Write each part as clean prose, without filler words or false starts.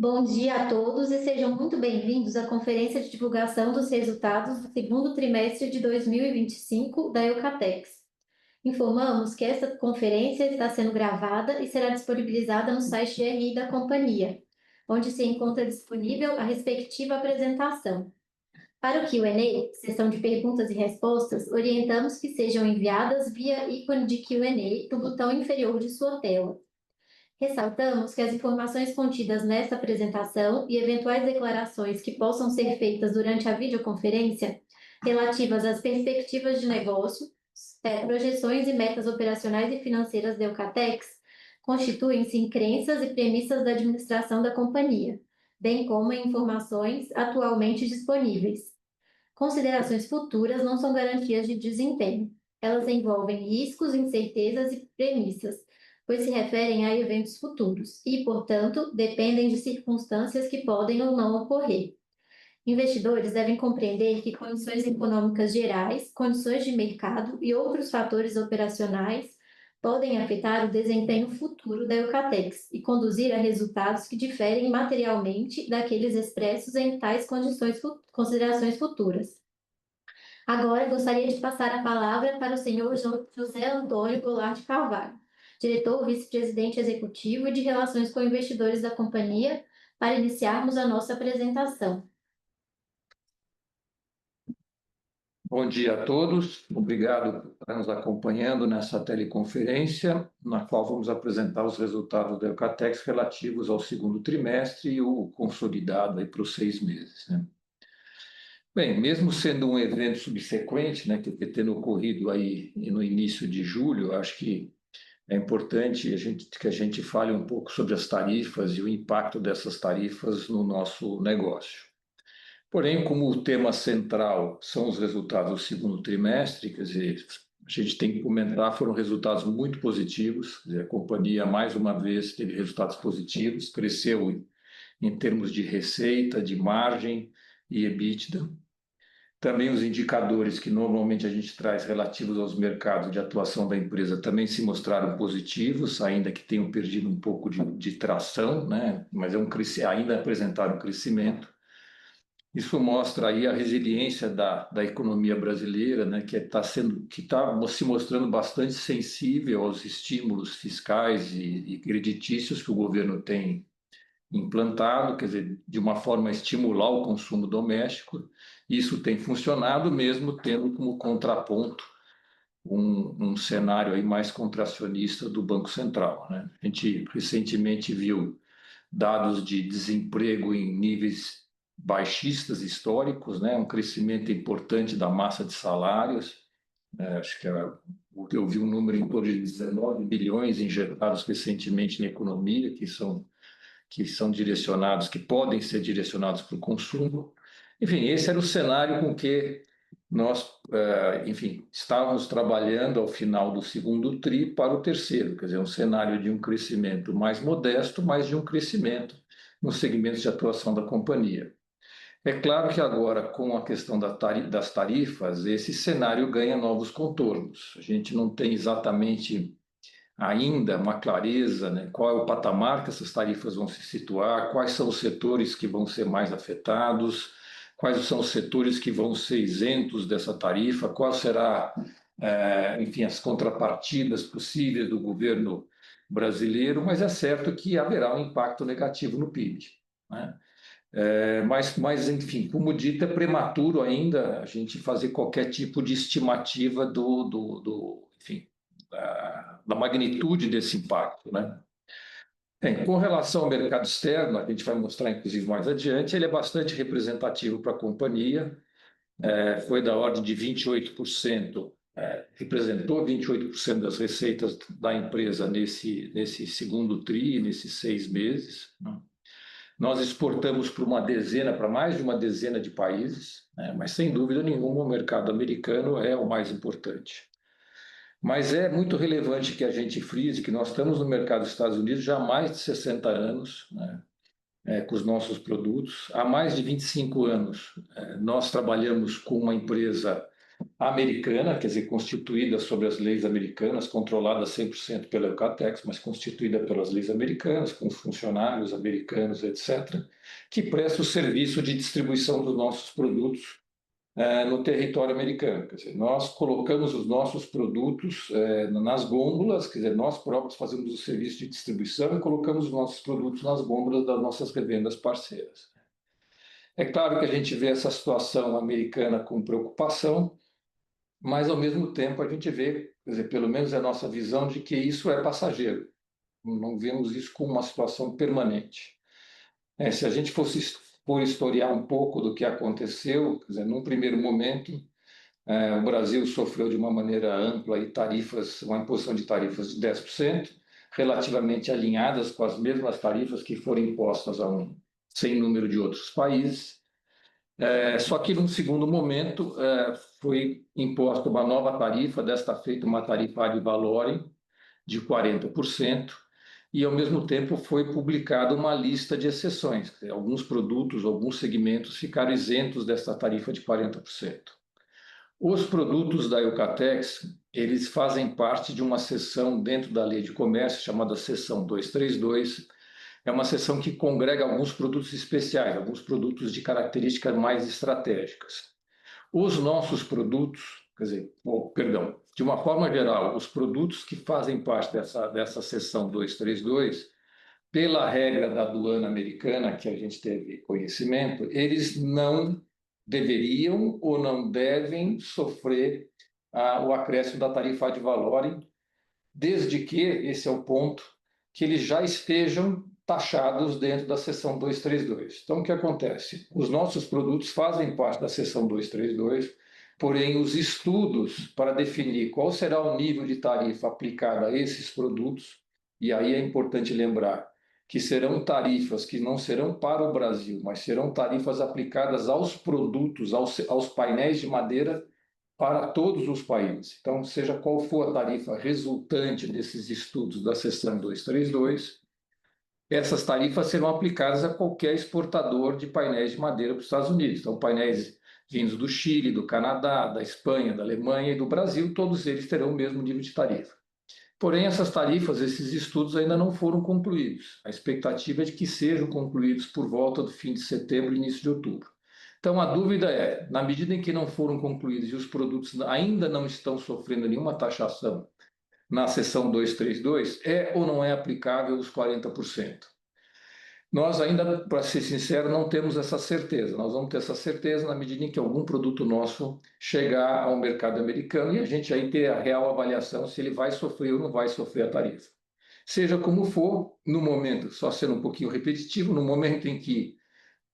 Bom dia a todos e sejam muito bem-vindos à conferência de divulgação dos resultados do segundo trimestre de 2025 da Eucatex. Informamos que esta conferência está sendo gravada e será disponibilizada no site de RI da companhia, onde se encontra disponível a respectiva apresentação. Para o Q&A, sessão de perguntas e respostas, orientamos que sejam enviadas via ícone de Q&A do botão inferior de sua tela. Ressaltamos que as informações contidas nesta apresentação e eventuais declarações que possam ser feitas durante a videoconferência relativas às perspectivas de negócio, projeções e metas operacionais e financeiras da Eucatex constituem-se em crenças e premissas da administração da companhia, bem como em informações atualmente disponíveis. Considerações futuras não são garantias de desempenho. Elas envolvem riscos, incertezas e premissas, pois se referem a eventos futuros e, portanto, dependem de circunstâncias que podem ou não ocorrer. Investidores devem compreender que condições econômicas gerais, condições de mercado e outros fatores operacionais podem afetar o desempenho futuro da Eucatex e conduzir a resultados que diferem materialmente daqueles expressos em tais considerações futuras. Agora, gostaria de passar a palavra para o senhor José Antônio Goulart de Carvalho, diretor vice-presidente executivo e de Relações com Investidores da companhia, para iniciarmos a nossa apresentação. Bom dia a todos, obrigado por estar nos acompanhando nessa teleconferência, na qual vamos apresentar os resultados da Eucatex relativos ao segundo trimestre e o consolidado aí para os 6 meses, né? Bem, mesmo sendo um evento subsequente, né, que tendo ocorrido aí no início de julho, acho que é importante que a gente fale um pouco sobre as tarifas e o impacto dessas tarifas no nosso negócio. Porém, como o tema central são os resultados do segundo trimestre, quer dizer, a gente tem que comentar, foram resultados muito positivos, quer dizer, a companhia mais uma vez teve resultados positivos, cresceu em termos de receita, de margem e EBITDA. Também os indicadores que normalmente a gente traz relativos aos mercados de atuação da empresa também se mostraram positivos, ainda que tenham perdido um pouco de tração, né? Mas ainda apresentaram crescimento. Isso mostra aí a resiliência da economia brasileira, né? Que está se mostrando bastante sensível aos estímulos fiscais e creditícios que o governo tem implantado, quer dizer, de uma forma a estimular o consumo doméstico. Isso tem funcionado mesmo tendo como contraponto um cenário aí mais contracionista do Banco Central, né? A gente recentemente viu dados de desemprego em níveis baixistas históricos, né? Um crescimento importante da massa de salários, acho que eu vi um número em torno de 19 bilhões injetados recentemente na economia, que são direcionados, que podem ser direcionados para o consumo. Enfim, esse era o cenário com que nós, enfim, estávamos trabalhando ao final do segundo TRI para o terceiro, quer dizer, um cenário de um crescimento mais modesto, mas de um crescimento nos segmentos de atuação da companhia. É claro que agora, com a questão das tarifas, esse cenário ganha novos contornos. A gente não tem exatamente ainda uma clareza, né, qual é o patamar que essas tarifas vão se situar, quais são os setores que vão ser mais afetados, quais são os setores que vão ser isentos dessa tarifa, qual será, enfim, as contrapartidas possíveis do governo brasileiro, mas é certo que haverá um impacto negativo no PIB, né? Mas, enfim, como dito, é prematuro ainda a gente fazer qualquer tipo de estimativa enfim, da magnitude desse impacto, né? Bem, com relação ao mercado externo, a gente vai mostrar inclusive mais adiante, ele é bastante representativo para a companhia, foi da ordem de 28%, representou 28% das receitas da empresa nesse segundo TRI, nesses 6 meses, né? Nós exportamos para mais de uma dezena de países, né? Mas sem dúvida nenhuma o mercado americano é o mais importante. Mas é muito relevante que a gente frise que nós estamos no mercado dos Estados Unidos já há mais de 60 anos, né, com os nossos produtos. Há mais de 25 anos, nós trabalhamos com uma empresa americana, quer dizer, constituída sobre as leis americanas, controlada 100% pela Eucatex, mas constituída pelas leis americanas, com funcionários americanos, etc., que presta o serviço de distribuição dos nossos produtos no território americano. Quer dizer, nós colocamos os nossos produtos nas gôndolas, quer dizer, nós próprios fazemos o serviço de distribuição e colocamos os nossos produtos nas gôndolas das nossas revendas parceiras. É claro que a gente vê essa situação americana com preocupação, mas ao mesmo tempo a gente vê, quer dizer, pelo menos é a nossa visão de que isso é passageiro. Não vemos isso como uma situação permanente. Se a gente fosse por historiar um pouco do que aconteceu, quer dizer, num primeiro momento, o Brasil sofreu de uma maneira ampla e tarifas, uma imposição de tarifas de 10%, relativamente alinhadas com as mesmas tarifas que foram impostas a um sem número de outros países. Só que, num segundo momento, foi imposta uma nova tarifa, desta feita uma tarifa ad valorem de 40%, e, ao mesmo tempo, foi publicada uma lista de exceções. Alguns produtos, alguns segmentos ficaram isentos dessa tarifa de 40%. Os produtos da Eucatex, eles fazem parte de uma seção dentro da Lei de Comércio, chamada Seção 232. É uma seção que congrega alguns produtos especiais, alguns produtos de características mais estratégicas. Os nossos produtos, quer dizer, de uma forma geral, os produtos que fazem parte dessa seção 232, pela regra da aduana americana, que a gente teve conhecimento, eles não deveriam ou não devem sofrer o acréscimo da tarifa ad valorem, desde que, esse é o ponto, que eles já estejam taxados dentro da seção 232. Então, o que acontece? Os nossos produtos fazem parte da seção 232, porém, os estudos para definir qual será o nível de tarifa aplicada a esses produtos, e aí é importante lembrar que serão tarifas que não serão para o Brasil, mas serão tarifas aplicadas aos produtos, aos painéis de madeira para todos os países. Então, seja qual for a tarifa resultante desses estudos da seção 232, essas tarifas serão aplicadas a qualquer exportador de painéis de madeira para os Estados Unidos. Então, painéis vindos do Chile, do Canadá, da Espanha, da Alemanha e do Brasil, todos eles terão o mesmo nível de tarifa. Porém, essas tarifas, esses estudos ainda não foram concluídos. A expectativa é de que sejam concluídos por volta do fim de setembro e início de outubro. Então, a dúvida é, na medida em que não foram concluídos e os produtos ainda não estão sofrendo nenhuma taxação na seção 232, é ou não é aplicável os 40%? Nós ainda, para ser sincero, não temos essa certeza. Nós vamos ter essa certeza na medida em que algum produto nosso chegar ao mercado americano e a gente aí ter a real avaliação se ele vai sofrer ou não vai sofrer a tarifa. Seja como for, no momento, só sendo um pouquinho repetitivo, no momento em que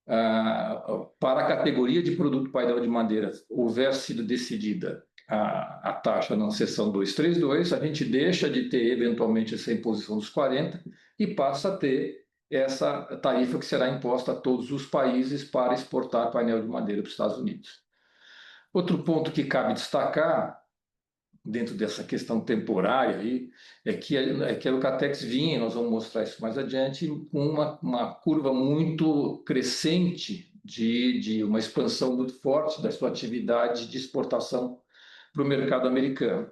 para a categoria de produto painel de madeira houver sido decidida a taxa na seção 232, a gente deixa de ter eventualmente essa imposição dos 40 e passa a ter essa tarifa que será imposta a todos os países para exportar painel de madeira para os Estados Unidos. Outro ponto que cabe destacar, dentro dessa questão temporária, aí, é que a Eucatex vinha, nós vamos mostrar isso mais adiante, com uma curva muito crescente de uma expansão muito forte da sua atividade de exportação para o mercado americano.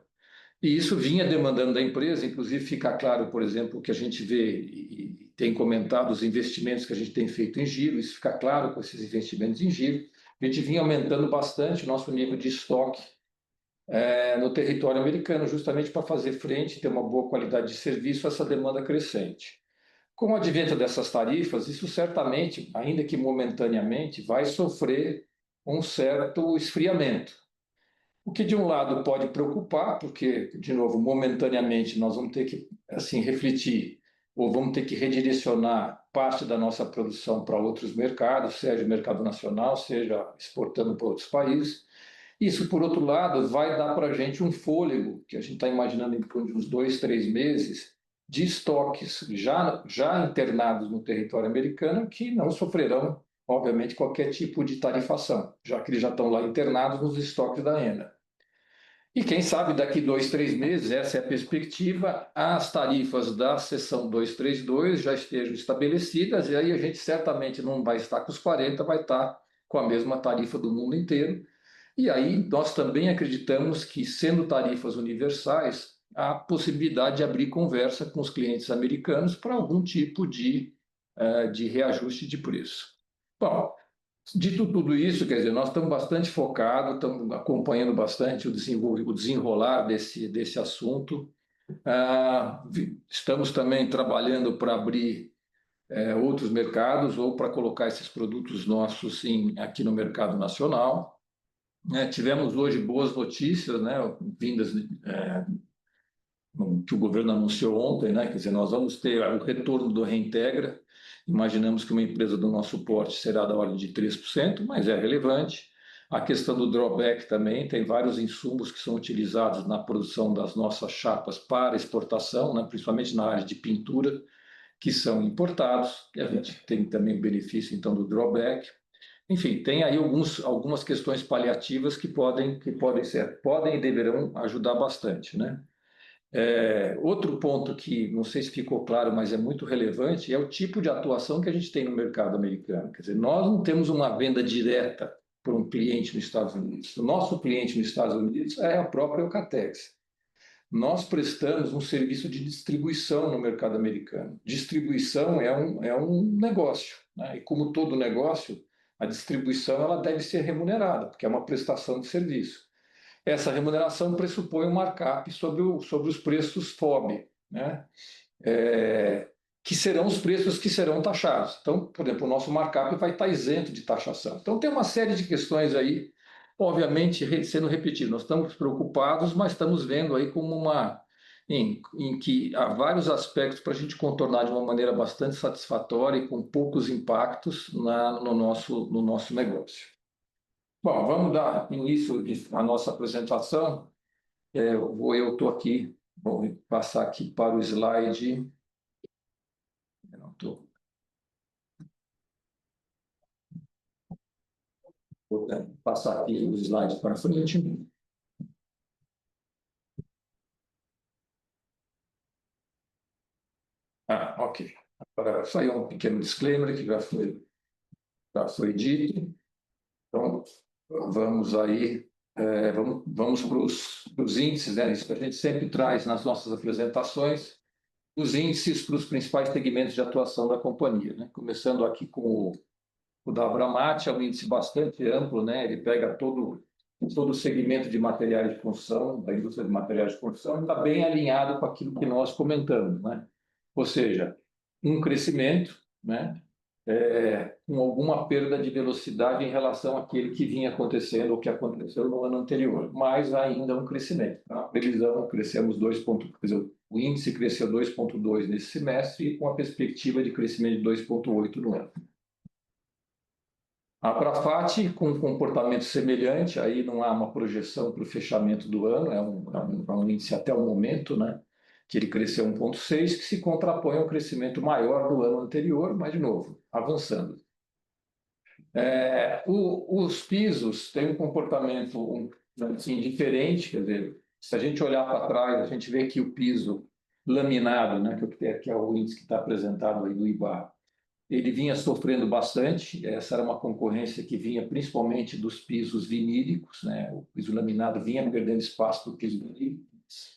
E isso vinha demandando da empresa, inclusive fica claro, por exemplo, que a gente vê e tem comentado os investimentos que a gente tem feito em giro, isso fica claro com esses investimentos em giro. A gente vinha aumentando bastante o nosso nível de estoque no território americano, justamente para fazer frente, ter uma boa qualidade de serviço a essa demanda crescente. Com o advento dessas tarifas, isso certamente, ainda que momentaneamente, vai sofrer um certo esfriamento. O que, de um lado, pode preocupar, porque, de novo, momentaneamente nós vamos ter que assim, refletir ou vamos ter que redirecionar parte da nossa produção para outros mercados, seja o mercado nacional, seja exportando para outros países. Isso, por outro lado, vai dar para a gente um fôlego, que a gente está imaginando em torno de uns 2, 3 meses, de estoques já internados no território americano que não sofrerão, obviamente, qualquer tipo de tarifação, já que eles já estão lá internados nos estoques da ENA. E quem sabe daqui 2, 3 meses, essa é a perspectiva, as tarifas da seção 232 já estejam estabelecidas e aí a gente certamente não vai estar com os 40, vai estar com a mesma tarifa do mundo inteiro. E aí nós também acreditamos que, sendo tarifas universais, há possibilidade de abrir conversa com os clientes americanos para algum tipo de reajuste de preço. Bom, dito tudo isso, quer dizer, nós estamos bastante focados, estamos acompanhando bastante o desenrolar desse assunto. Estamos também trabalhando para abrir outros mercados ou para colocar esses produtos nossos aqui no mercado nacional. Tivemos hoje boas notícias, né, vindas que o governo anunciou ontem, né, quer dizer, nós vamos ter o retorno do Reintegra. Imaginamos que uma empresa do nosso porte será da ordem de 3%, mas é relevante. A questão do drawback também, tem vários insumos que são utilizados na produção das nossas chapas para exportação, né, principalmente na área de pintura, que são importados, e a gente tem também o benefício, então, do drawback. Enfim, tem aí algumas questões paliativas que podem e deverão ajudar bastante, né? Outro ponto que não sei se ficou claro, mas é muito relevante, é o tipo de atuação que a gente tem no mercado americano. Quer dizer, nós não temos uma venda direta para um cliente nos Estados Unidos. O nosso cliente nos Estados Unidos é a própria Eucatex. Nós prestamos um serviço de distribuição no mercado americano. Distribuição é um negócio, né? E como todo negócio, a distribuição ela deve ser remunerada, porque é uma prestação de serviço. Essa remuneração pressupõe um markup sobre os preços FOB, né? Que serão os preços que serão taxados. Então, por exemplo, o nosso markup vai estar isento de taxação. Então, tem uma série de questões aí, obviamente, sendo repetido. Nós estamos preocupados, mas estamos vendo aí como em que há vários aspectos para a gente contornar de uma maneira bastante satisfatória e com poucos impactos no nosso negócio. Bom, vamos dar início à nossa apresentação. Eu estou aqui, vou passar aqui para o slide. Eu não estou. Vou passar aqui os slides para frente. Ok. Agora, só aí um pequeno disclaimer que já foi dito. Então, vamos aí, vamos para os índices, né? Isso que a gente sempre traz nas nossas apresentações, os índices para os principais segmentos de atuação da companhia, né? Começando aqui com o da Abramat, é um índice bastante amplo, né? Ele pega todo o segmento de materiais de construção, da indústria de materiais de construção, e está bem alinhado com aquilo que nós comentamos, né? Ou seja, um crescimento, né? Com alguma perda de velocidade em relação àquele que vinha acontecendo ou que aconteceu no ano anterior, mas ainda um crescimento. A previsão, crescemos 2 pontos, quer dizer, o índice cresceu 2,2 nesse semestre e com a perspectiva de crescimento de 2,8 no ano. A Prafat, com um comportamento semelhante, aí não há uma projeção para o fechamento do ano, é um índice até o momento, né? Que ele cresceu 1,6, que se contrapõe ao crescimento maior do ano anterior, mas, de novo, avançando. Os pisos têm um comportamento assim, diferente, quer dizer, se a gente olhar para trás, a gente vê que o piso laminado, né, que é o índice que está apresentado aí do IBA, ele vinha sofrendo bastante, essa era uma concorrência que vinha principalmente dos pisos vinílicos, né? O piso laminado vinha perdendo espaço para o piso vinílico,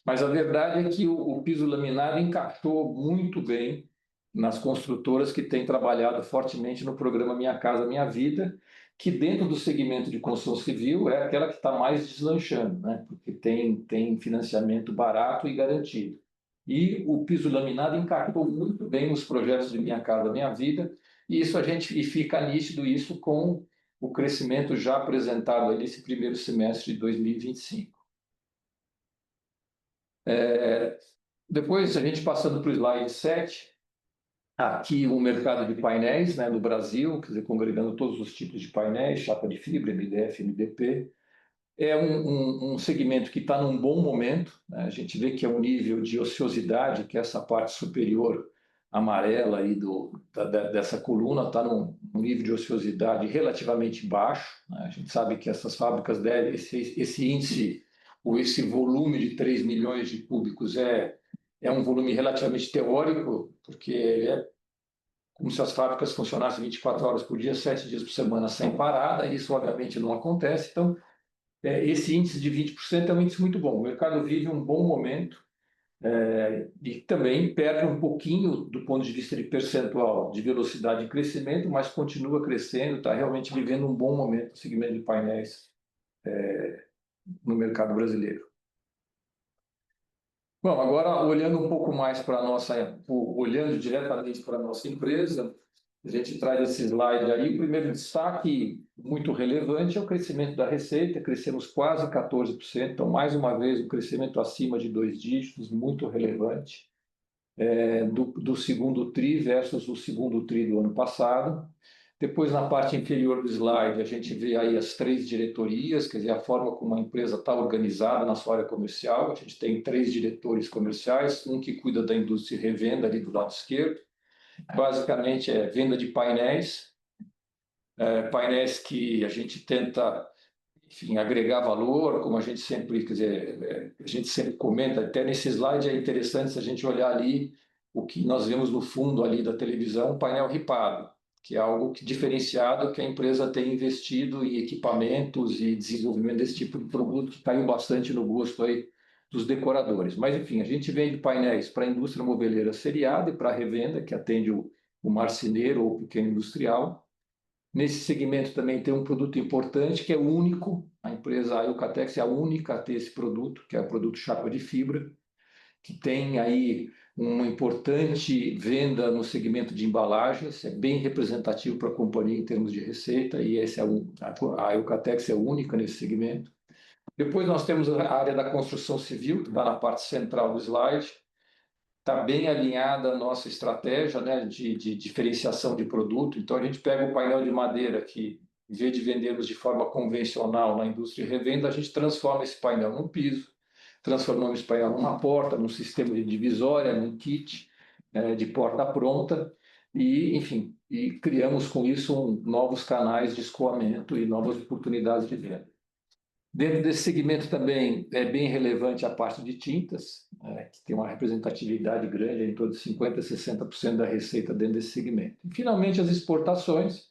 mas a verdade é que o piso laminado encaixou muito bem nas construtoras que têm trabalhado fortemente no programa Minha Casa Minha Vida, que dentro do segmento de construção civil é aquela que está mais deslanchando, né? Porque tem financiamento barato e garantido. E o piso laminado encaixou muito bem nos projetos de Minha Casa Minha Vida, e fica nítido isso com o crescimento já apresentado aí nesse primeiro semestre de 2025. Depois, a gente passando para o slide 7, aqui o mercado de painéis, né, no Brasil, quer dizer, congregando todos os tipos de painéis, chapa de fibra, MDF, MDP. É um segmento que está num bom momento, né? A gente vê que é um nível de ociosidade, que é essa parte superior amarela aí dessa coluna, está num nível de ociosidade relativamente baixo, né? A gente sabe que essas fábricas devem, esse índice, ou esse volume de 3 milhões de cúbicos é um volume relativamente teórico, porque é como se as fábricas funcionassem 24 horas por dia, 7 dias por semana sem parada, e isso obviamente não acontece. Então, esse índice de 20% é um índice muito bom. O mercado vive um bom momento, e também perde um pouquinho do ponto de vista de percentual de velocidade de crescimento, mas continua crescendo, está realmente vivendo um bom momento no segmento de painéis no mercado brasileiro. Bom, agora olhando um pouco mais para a nossa, olhando diretamente para a nossa empresa, a gente traz esse slide aí. O primeiro destaque muito relevante é o crescimento da receita, crescemos quase 14%, então, mais uma vez, um crescimento acima de 2 dígitos, muito relevante, do segundo TRI versus o segundo TRI do ano passado. Depois, na parte inferior do slide, a gente vê aí as 3 diretorias, quer dizer, a forma como a empresa está organizada na sua área comercial. A gente tem 3 diretores comerciais, um que cuida da indústria e revenda ali do lado esquerdo. Basicamente é venda de painéis, painéis que a gente tenta, enfim, agregar valor, como a gente sempre, quer dizer, a gente sempre comenta, até nesse slide é interessante se a gente olhar ali o que nós vemos no fundo ali da televisão, um painel ripado, que é algo diferenciado que a empresa tem investido em equipamentos e desenvolvimento desse tipo de produto que caiu bastante no gosto aí dos decoradores. Mas, enfim, a gente vende painéis para a indústria moveleira seriada e para a revenda, que atende o marceneiro ou o pequeno industrial. Nesse segmento também tem um produto importante que é único, a empresa Eucatex é a única a ter esse produto, que é o produto chapa de fibra, que tem aí uma importante venda no segmento de embalagens, é bem representativo para a companhia em termos de receita, e a Eucatex é única nesse segmento. Depois nós temos a área da construção civil, que está na parte central do slide, está bem alinhada a nossa estratégia, né, de diferenciação de produto. Então, a gente pega o painel de madeira que, em vez de vendermos de forma convencional na indústria de revenda, a gente transforma esse painel num piso, transformamos esse painel numa porta, num sistema de divisória, num kit de porta pronta, e, enfim, e criamos com isso novos canais de escoamento e novas oportunidades de venda. Dentro desse segmento também é bem relevante a parte de tintas, que tem uma representatividade grande, em torno de 50% a 60% da receita dentro desse segmento. E, finalmente, as exportações,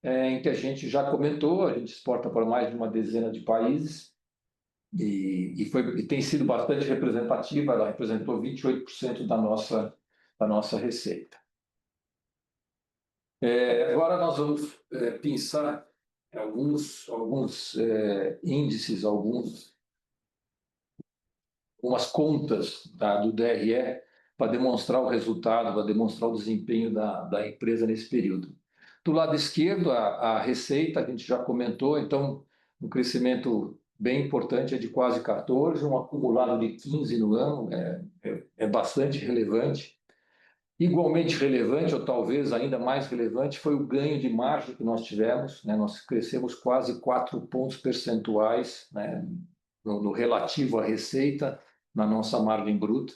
em que a gente já comentou, a gente exporta para mais de uma dezena de países e tem sido bastante representativa, ela representou 28% da nossa receita. Agora nós vamos pensar alguns índices, algumas contas do DRE para demonstrar o resultado, para demonstrar o desempenho da empresa nesse período. Do lado esquerdo, a receita, a gente já comentou, então, um crescimento bem importante, é de quase 14%, um acumulado de 15% no ano, é bastante relevante. Igualmente relevante, ou talvez ainda mais relevante, foi o ganho de margem que nós tivemos, né? Nós crescemos quase 4 pontos percentuais, né, no relativo à receita, na nossa margem bruta,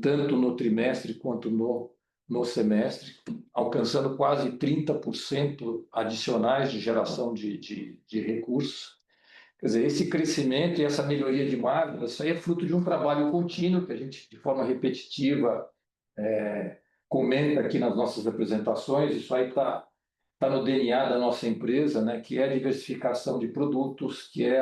tanto no trimestre quanto no semestre, alcançando quase 30% adicionais de geração de recursos. Quer dizer, esse crescimento e essa melhoria de margem, isso aí é fruto de um trabalho contínuo que a gente, de forma repetitiva, comenta aqui nas nossas apresentações. Isso aí está no DNA da nossa empresa, né, que é a diversificação de produtos, que é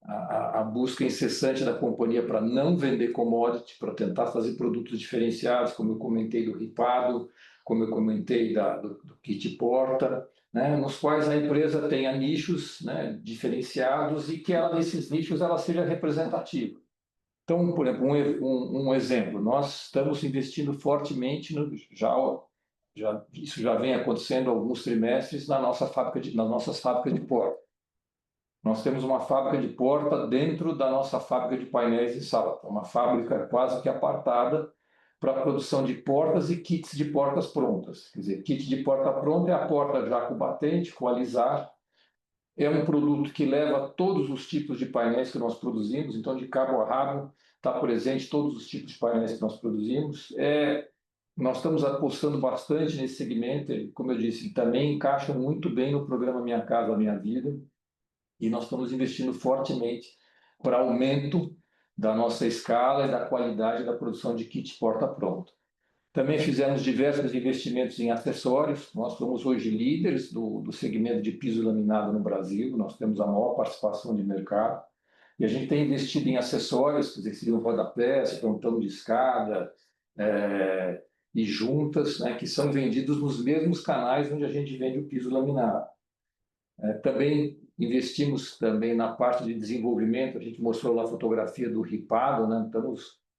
a busca incessante da companhia para não vender commodity, para tentar fazer produtos diferenciados, como eu comentei do ripado, como eu comentei do kit porta, né, nos quais a empresa tenha nichos, né, diferenciados e que nesses nichos ela seja representativa. Então, por exemplo, um exemplo, nós estamos investindo fortemente, isso já vem acontecendo há alguns trimestres, nas nossas fábricas de porta. Nós temos uma fábrica de porta dentro da nossa fábrica de painéis em Salta, uma fábrica quase que apartada para a produção de portas e kits de portas prontas. Quer dizer, kit de porta pronta é a porta já com batente, com alisar. É um produto que leva todos os tipos de painéis que nós produzimos, então de cabo a rabo está presente todos os tipos de painéis que nós produzimos. Nós estamos apostando bastante nesse segmento, como eu disse, também encaixa muito bem no programa Minha Casa Minha Vida, e nós estamos investindo fortemente para aumento da nossa escala e da qualidade da produção de kit porta pronto. Também fizemos diversos investimentos em acessórios. Nós somos hoje líderes do segmento de piso laminado no Brasil. Nós temos a maior participação de mercado. E a gente tem investido em acessórios, quer dizer, seriam rodapés, frontão de escada, e juntas, né, que são vendidos nos mesmos canais onde a gente vende o piso laminado. Também investimos também na parte de desenvolvimento. A gente mostrou lá a fotografia do ripado, né?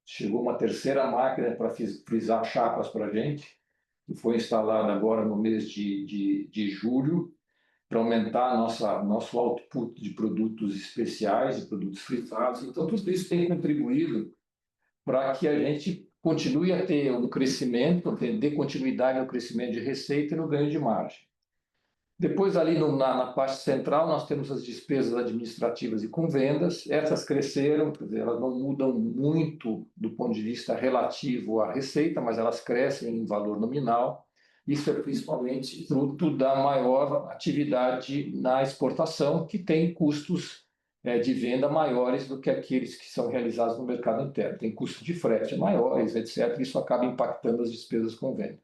Chegou uma terceira máquina para frisar chapas para a gente, que foi instalada agora no mês de julho, para aumentar nosso output de produtos especiais, de produtos frisados. Então, tudo isso tem contribuído para que a gente continue a ter um crescimento, dê continuidade ao crescimento de receita e no ganho de margem. Depois, ali na parte central, nós temos as despesas administrativas e com vendas. Essas cresceram, quer dizer, elas não mudam muito do ponto de vista relativo à receita, mas elas crescem em valor nominal. Isso é principalmente fruto da maior atividade na exportação, que tem custos de venda maiores do que aqueles que são realizados no mercado interno. Tem custos de frete maiores, etc. Isso acaba impactando as despesas com venda.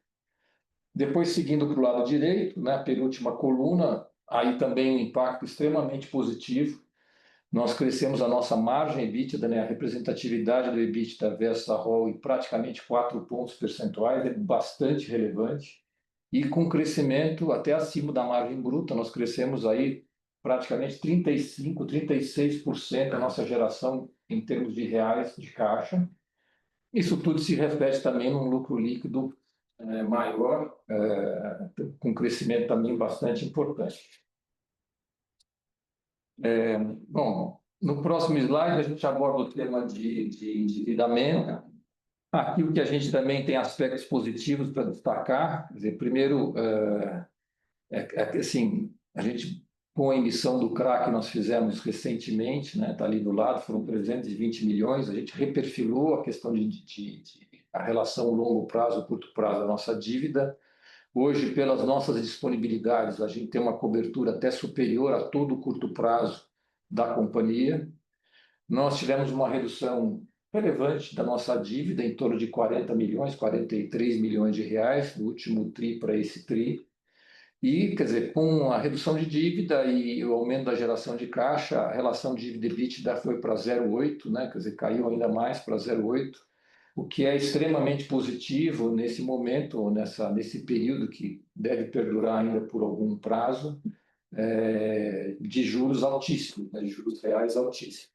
Depois, seguindo para o lado direito, né, a penúltima coluna, aí também um impacto extremamente positivo. Nós crescemos a nossa margem EBITDA, né, a representatividade do EBITDA versus a ROL em praticamente 4 pontos percentuais, é bastante relevante. E com crescimento até acima da margem bruta, nós crescemos aí praticamente 35%, 36% a nossa geração em termos de reais de caixa. Isso tudo se reflete também num lucro líquido maior, com crescimento também bastante importante. Bom, no próximo slide a gente aborda o tema de endividamento. Aqui o que a gente também tem aspectos positivos para destacar. Quer dizer, primeiro, assim, a gente, com a emissão do CRA que nós fizemos recentemente, né, está ali do lado, foram 320 milhões, a gente reperfilou a questão a relação longo prazo, curto prazo da nossa dívida. Hoje, pelas nossas disponibilidades, a gente tem uma cobertura até superior a todo o curto prazo da companhia. Nós tivemos uma redução relevante da nossa dívida, em torno de 40 milhões, 43 milhões de reais, do último TRI para esse TRI. E, quer dizer, com a redução de dívida e o aumento da geração de caixa, a relação dívida-EBITDA foi para 0,8, né? Quer dizer, caiu ainda mais para 0,8, o que é extremamente positivo nesse momento, nesse período que deve perdurar ainda por algum prazo, de juros altíssimos, né? De juros reais altíssimos.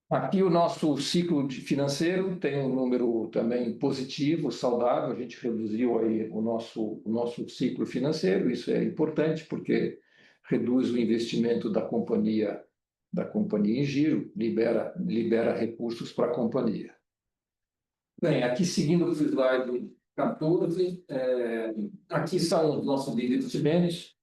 Aqui o nosso ciclo financeiro tem um número também positivo, saudável. A gente reduziu aí o nosso ciclo financeiro. Isso é importante porque reduz o investimento da companhia em giro, libera recursos para a companhia. Bem, aqui seguindo o slide 14, aqui são os nossos investimentos.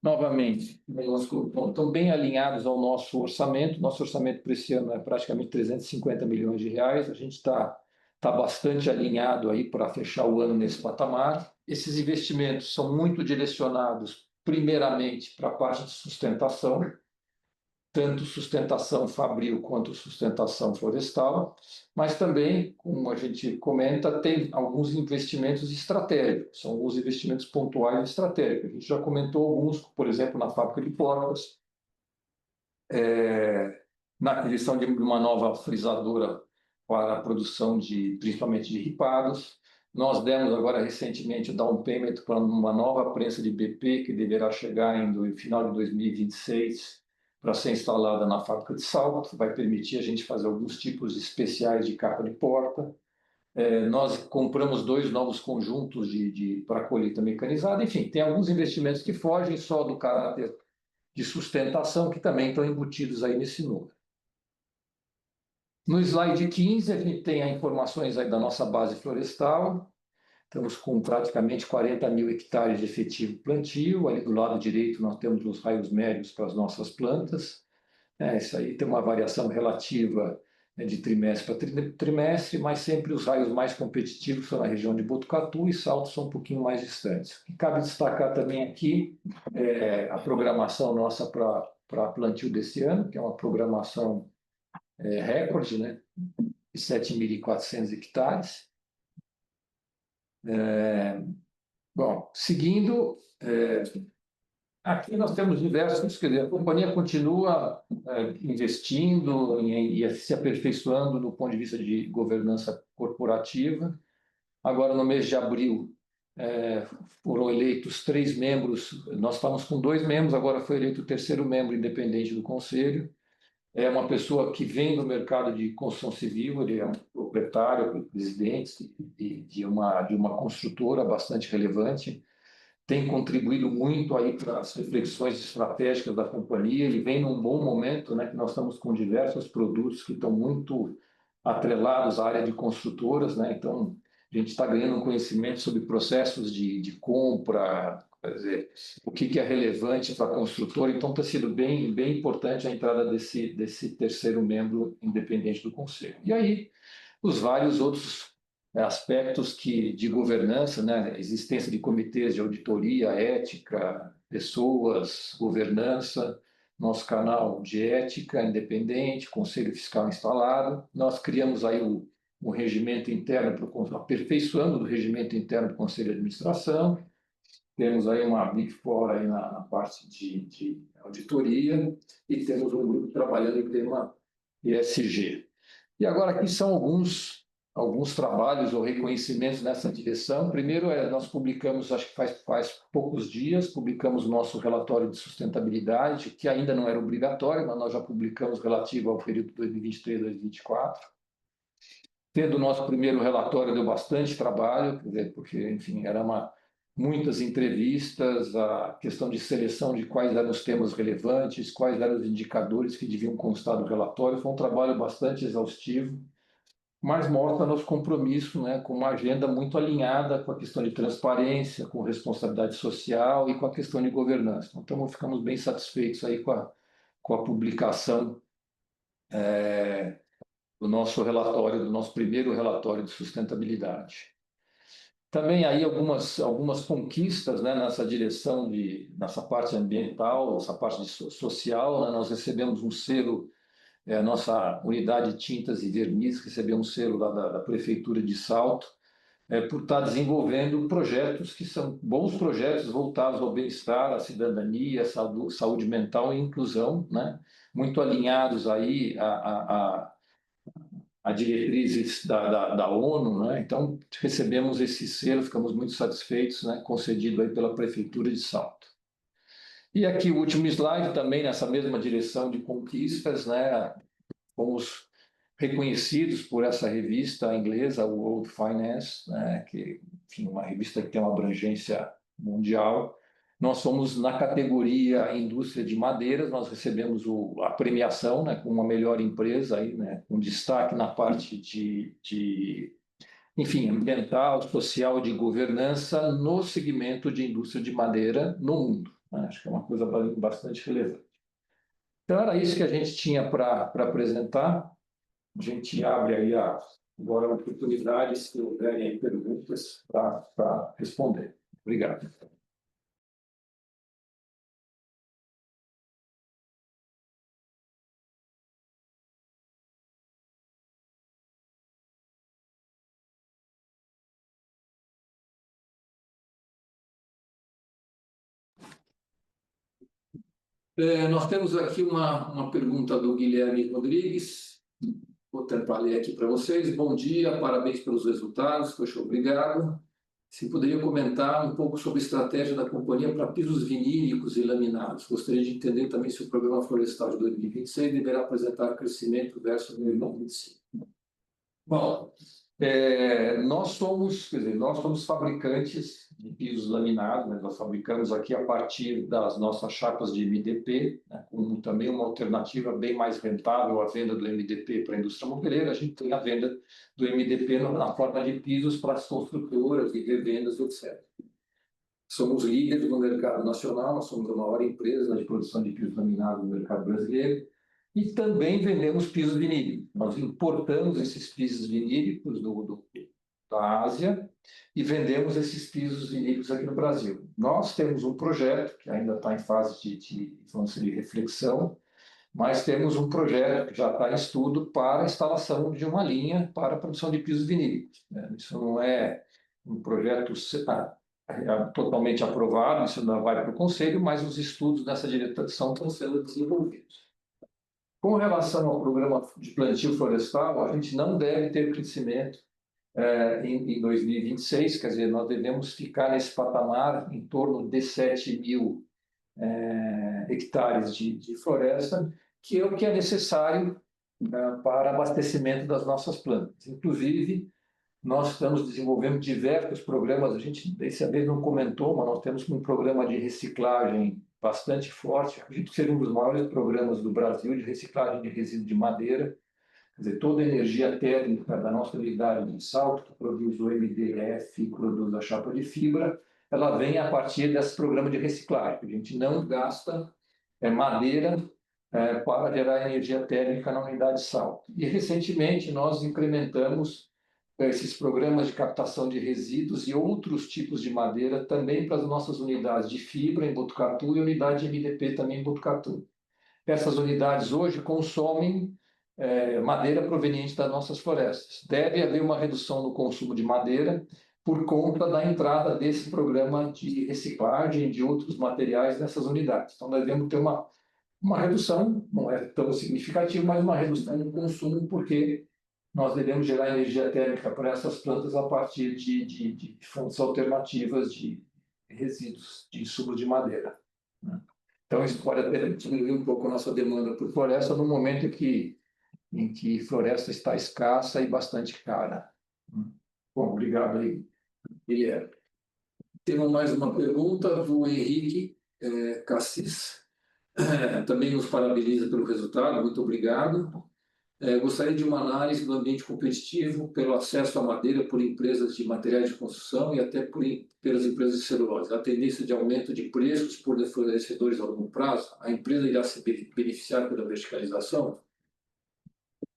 Novamente, estão bem alinhados ao nosso orçamento. Nosso orçamento para esse ano é praticamente 350 milhões de reais. A gente está bastante alinhado aí para fechar o ano nesse patamar. Esses investimentos são muito direcionados, primeiramente, para a parte de sustentação, tanto sustentação fabril quanto sustentação florestal, mas também, como a gente comenta, tem alguns investimentos estratégicos, são alguns investimentos pontuais e estratégicos. A gente já comentou alguns, por exemplo, na fábrica de portas, na aquisição de uma nova frisadora para a produção principalmente de ripados. Nós demos agora recentemente o down payment para uma nova prensa de BP, que deverá chegar no final de 2026, para ser instalada na fábrica de Salto, vai permitir a gente fazer alguns tipos especiais de capa de porta. Nós compramos 2 novos conjuntos para colheita mecanizada. Enfim, tem alguns investimentos que fogem só do caráter de sustentação, que também estão embutidos aí nesse número. No slide 15, a gente tem as informações aí da nossa base florestal. Estamos com praticamente 40 mil hectares de efetivo plantio. Ali do lado direito nós temos os raios médios para as nossas plantas. Isso aí tem uma variação relativa, né, de trimestre para trimestre, mas sempre os raios mais competitivos são na região de Botucatu e Salto são um pouquinho mais distantes. O que cabe destacar também aqui é a programação nossa para plantio desse ano, que é uma programação recorde, né? 7.400 hectares. Bom, seguindo, aqui nós temos diversos, quer dizer, a companhia continua investindo e se aperfeiçoando do ponto de vista de governança corporativa. Agora, no mês de abril, foram eleitos 3 membros, nós estávamos com 2 membros, agora foi eleito o 3º membro independente do Conselho. É uma pessoa que vem do mercado de construção civil, ele é um proprietário, presidente de uma construtora bastante relevante, tem contribuído muito aí para as reflexões estratégicas da companhia. Ele vem num bom momento, né, que nós estamos com diversos produtos que estão muito atrelados à área de construtoras, né? Então, a gente está ganhando um conhecimento sobre processos de compra, quer dizer, o que é relevante para a construtora. Então, está sendo bem importante a entrada desse 3º membro independente do Conselho. E aí, os vários outros aspectos de governança, né? Existência de comitês de auditoria, ética, pessoas, governança, nosso canal de ética independente, conselho fiscal instalado. Nós criamos aí um regimento interno, aperfeiçoando o regimento interno do conselho de administração. Temos aí uma Big Four aí na parte de auditoria e temos um grupo trabalhando em tema ESG. E agora aqui são alguns trabalhos ou reconhecimentos nessa direção. Primeiro, nós publicamos, acho que faz poucos dias, publicamos o nosso relatório de sustentabilidade, que ainda não era obrigatório, mas nós já publicamos relativo ao período 2023-2024. Tendo o nosso primeiro relatório, deu bastante trabalho, quer dizer, porque, enfim, muitas entrevistas, a questão de seleção de quais eram os temas relevantes, quais eram os indicadores que deviam constar do relatório. Foi um trabalho bastante exaustivo, mas mostra nosso compromisso, né, com uma agenda muito alinhada com a questão de transparência, com responsabilidade social e com a questão de governança. Então, ficamos bem satisfeitos aí com a publicação do nosso relatório, do nosso primeiro relatório de sustentabilidade. Também aí algumas conquistas, né, nessa direção nessa parte ambiental, essa parte social, né, nós recebemos um selo, a nossa unidade de tintas e verniz recebeu um selo lá da Prefeitura de Salto, por estar desenvolvendo projetos que são bons projetos voltados ao bem-estar, à cidadania, à saúde mental e inclusão, né, muito alinhados aí a diretrizes da ONU, né? Então, recebemos esse selo, ficamos muito satisfeitos, né? Concedido aí pela Prefeitura de Salto. E aqui o último slide, também nessa mesma direção de conquistas, né? Fomos reconhecidos por essa revista inglesa, o World Finance, né? Que, enfim, uma revista que tem uma abrangência mundial. Nós somos na categoria indústria de madeiras, nós recebemos a premiação, né, como a melhor empresa, aí, né, com destaque na parte enfim, ambiental, social e de governança no segmento de indústria de madeira no mundo, né? Acho que é uma coisa bastante relevante. Então, era isso que a gente tinha para apresentar. A gente abre aí agora oportunidades, se houverem perguntas, para responder. Obrigado. Nós temos aqui uma pergunta do Guilherme Rodrigues. Vou tentar ler aqui para vocês. Bom dia, parabéns pelos resultados. Poxa, obrigado. Se poderia comentar um pouco sobre a estratégia da companhia para pisos vinílicos e laminados. Gostaria de entender também se o programa florestal de 2026 deverá apresentar crescimento versus 2025. Bom, nós somos fabricantes de pisos laminados, né? Nós fabricamos aqui a partir das nossas chapas de MDP, né? Com também uma alternativa bem mais rentável à venda do MDP para a indústria moveleira. A gente tem a venda do MDP na forma de pisos para as construtoras e revendas, etc. Somos líderes no mercado nacional, nós somos a maior empresa de produção de pisos laminados no mercado brasileiro. E também vendemos pisos vinílicos. Nós importamos esses pisos vinílicos da Ásia e vendemos esses pisos vinílicos aqui no Brasil. Nós temos um projeto que ainda está em fase de reflexão, mas temos um projeto que já está em estudo para a instalação de uma linha para a produção de pisos vinílicos, né? Isso não é um projeto totalmente aprovado, isso ainda vai para o Conselho, mas os estudos nessa direção estão sendo desenvolvidos. Com relação ao programa de plantio florestal, a gente não deve ter crescimento em 2026, quer dizer, nós devemos ficar nesse patamar em torno de 7.000 hectares de floresta, que é o que é necessário para abastecimento das nossas plantas. Inclusive, nós estamos desenvolvendo diversos programas, a gente dessa vez não comentou, mas nós temos um programa de reciclagem bastante forte, acredito que seja um dos maiores programas do Brasil de reciclagem de resíduo de madeira. Quer dizer, toda a energia térmica da nossa unidade de Salto, que produz o MDF, que produz a chapa de fibra, ela vem a partir desse programa de reciclagem. A gente não gasta madeira para gerar energia térmica na unidade de Salto. E, recentemente, nós incrementamos esses programas de captação de resíduos e outros tipos de madeira também para as nossas unidades de fibra em Botucatu e unidade de MDP também em Botucatu. Essas unidades hoje consomem madeira proveniente das nossas florestas. Deve haver uma redução no consumo de madeira por conta da entrada desse programa de reciclagem de outros materiais nessas unidades. Então, nós devemos ter uma redução, não é tão significativa, mas uma redução no consumo, porque nós devemos gerar energia térmica para essas plantas a partir de fontes alternativas de resíduos de insumos de madeira, né? Então, isso pode até diminuir um pouco a nossa demanda por floresta no momento em que floresta está escassa e bastante cara. Bom, obrigado aí, Guilherme. Temos mais uma pergunta do Henrique Cassis. Também nos parabeniza pelo resultado, muito obrigado. Gostaria de uma análise do ambiente competitivo pelo acesso à madeira por empresas de materiais de construção e até pelas empresas de celulose. A tendência de aumento de preços por fornecedores a longo prazo, a empresa irá se beneficiar pela verticalização?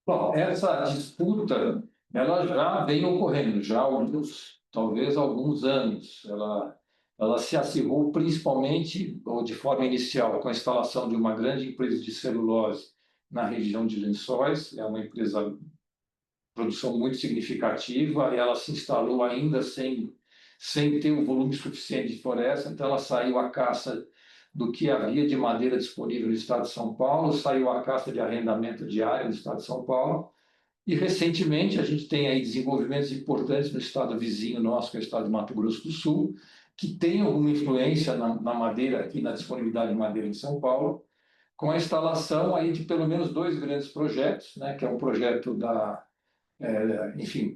Bom, essa disputa ela já vem ocorrendo, já há talvez alguns anos. Ela se acirrou principalmente, ou de forma inicial, com a instalação de uma grande empresa de celulose na região de Lençóis. É uma empresa de produção muito significativa, e ela se instalou ainda sem ter o volume suficiente de floresta, então ela saiu à caça do que havia de madeira disponível no estado de São Paulo, saiu à caça de arrendamento diário no estado de São Paulo, e recentemente a gente tem aí desenvolvimentos importantes no estado vizinho nosso, que é o estado de Mato Grosso do Sul, que tem alguma influência na madeira aqui, na disponibilidade de madeira em São Paulo, com a instalação aí de pelo menos 2 grandes projetos, né, que é um projeto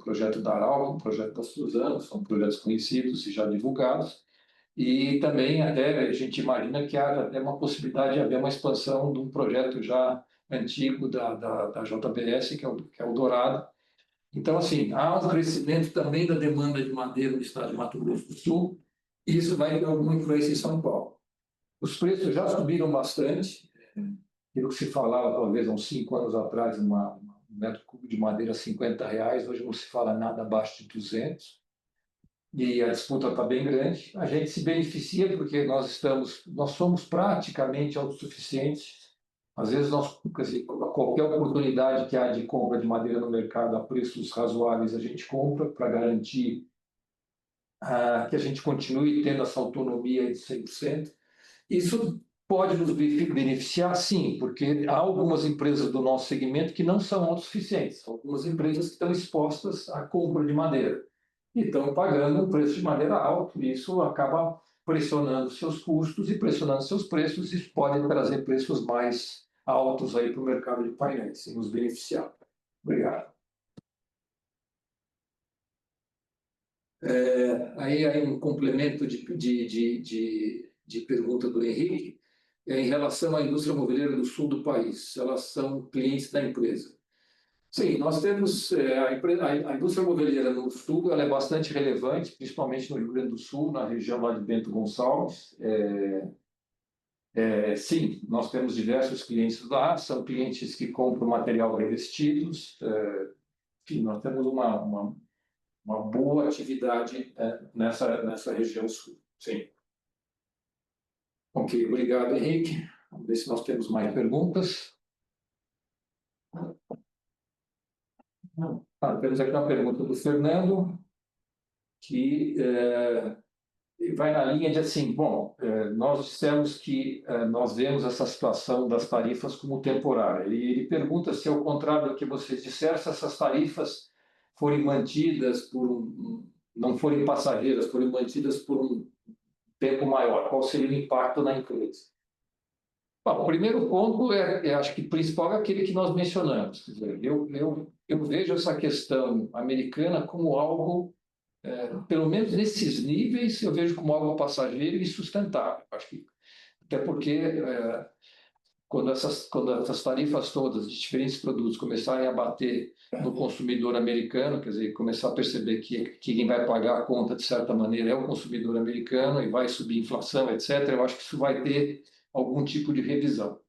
projeto da Arauco, um projeto da Suzano, são projetos conhecidos e já divulgados, e também até a gente imagina que há até uma possibilidade de haver uma expansão de um projeto já antigo da JBS, que é o Dourado. Então, assim, há um crescimento também da demanda de madeira no estado de Mato Grosso do Sul, e isso vai ter alguma influência em São Paulo. Os preços já subiram bastante, aquilo que se falava talvez há uns 5 anos atrás, um metro cúbico de madeira R$ 50, hoje não se fala nada abaixo de 200, e a disputa está bem grande. A gente se beneficia porque nós somos praticamente autossuficientes. Às vezes, quer dizer, qualquer oportunidade que há de compra de madeira no mercado a preços razoáveis, a gente compra para garantir que a gente continue tendo essa autonomia de 100%. Isso pode nos beneficiar, sim, porque há algumas empresas do nosso segmento que não são autossuficientes, algumas empresas que estão expostas à compra de madeira e estão pagando um preço de madeira alto, e isso acaba pressionando seus custos e pressionando seus preços, e pode trazer preços mais altos aí para o mercado de painéis e nos beneficiar. Obrigado. Aí um complemento de pergunta do Henrique, em relação à indústria moveleira do sul do país, elas são clientes da empresa. Sim, nós temos a indústria moveleira no sul, ela é bastante relevante, principalmente no Rio Grande do Sul, na região lá de Bento Gonçalves. Sim, nós temos diversos clientes lá, são clientes que compram material revestidos. Enfim, nós temos uma boa atividade nessa região sul. Sim. Ok, obrigado, Henrique. Vamos ver se nós temos mais perguntas. Temos aqui uma pergunta do Fernando, que vai na linha de assim, bom, nós dissemos que nós vemos essa situação das tarifas como temporária. E ele pergunta se, ao contrário do que vocês disseram, se essas tarifas forem mantidas não forem passageiras, forem mantidas por um tempo maior, qual seria o impacto na empresa? Bom, o primeiro ponto acho que principal é aquele que nós mencionamos. Quer dizer, eu vejo essa questão americana como algo, pelo menos nesses níveis, eu vejo como algo passageiro e sustentável. Acho que, até porque quando essas tarifas todas de diferentes produtos começarem a bater no consumidor americano, quer dizer, começar a perceber que quem vai pagar a conta, de certa maneira, é o consumidor americano e vai subir inflação, etc., eu acho que isso vai ter algum tipo de revisão.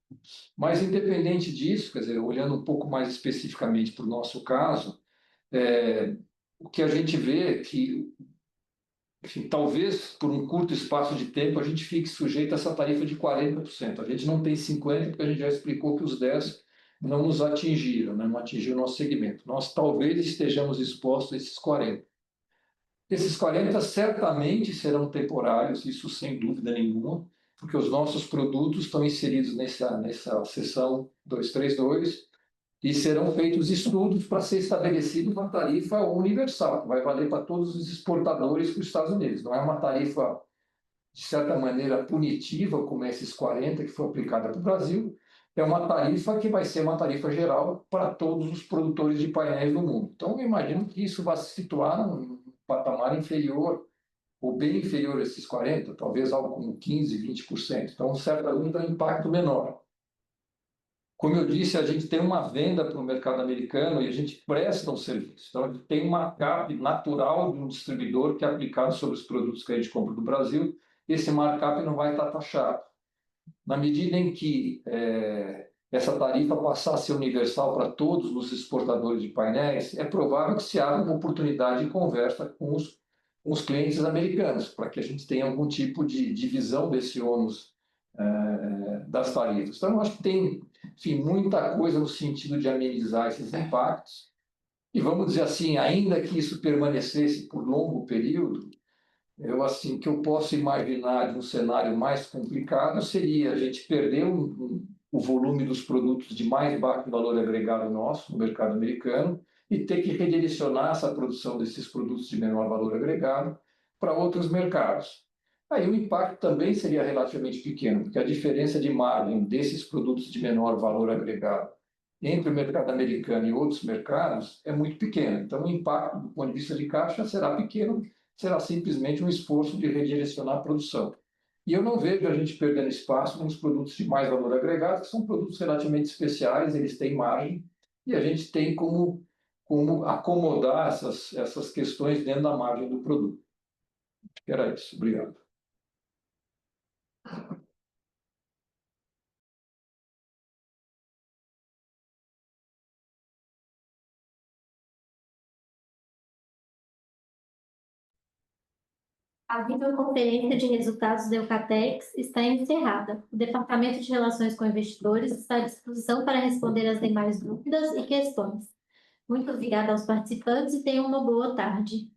Mas, independente disso, quer dizer, olhando um pouco mais especificamente para o nosso caso, o que a gente vê é que, enfim, talvez por um curto espaço de tempo a gente fique sujeito a essa tarifa de 40%. A gente não tem 50% porque a gente já explicou que os 10% não nos atingiram, né? Não atingiu o nosso segmento. Nós talvez estejamos expostos a esses 40%. Esses 40% certamente serão temporários, isso sem dúvida nenhuma, porque os nossos produtos estão inseridos nessa seção 232 e serão feitos estudos para ser estabelecida uma tarifa universal, que vai valer para todos os exportadores para os Estados Unidos. Não é uma tarifa, de certa maneira, punitiva, como esses 40% que foi aplicada para o Brasil, é uma tarifa que vai ser uma tarifa geral para todos os produtores de painéis do mundo. Então, eu imagino que isso vai se situar num patamar inferior, ou bem inferior a esses 40%, talvez algo como 15%, 20%. Então, certamente, é um impacto menor. Como eu disse, a gente tem uma venda para o mercado americano e a gente presta um serviço. Então, a gente tem uma markup natural de um distribuidor que é aplicado sobre os produtos que a gente compra do Brasil. Esse markup não vai estar taxado. Na medida em que essa tarifa passar a ser universal para todos os exportadores de painéis, é provável que se abra uma oportunidade de conversa com os clientes americanos, para que a gente tenha algum tipo de divisão desse ônus das tarifas. Então, eu acho que tem, enfim, muita coisa no sentido de amenizar esses impactos. E vamos dizer assim, ainda que isso permanecesse por longo período, o que eu posso imaginar de um cenário mais complicado seria a gente perder o volume dos produtos de mais baixo valor agregado nosso no mercado americano e ter que redirecionar essa produção desses produtos de menor valor agregado para outros mercados. Aí o impacto também seria relativamente pequeno, porque a diferença de margem desses produtos de menor valor agregado entre o mercado americano e outros mercados é muito pequena. Então, o impacto do ponto de vista de caixa será pequeno, será simplesmente um esforço de redirecionar a produção. E eu não vejo a gente perdendo espaço nos produtos de mais valor agregado, que são produtos relativamente especiais, eles têm margem, e a gente tem como acomodar essas questões dentro da margem do produto. Era isso. Obrigado. A videoconferência de resultados da Eucatex está encerrada. O Departamento de Relações com Investidores está à disposição para responder as demais dúvidas e questões. Muito obrigada aos participantes e tenham uma boa tarde.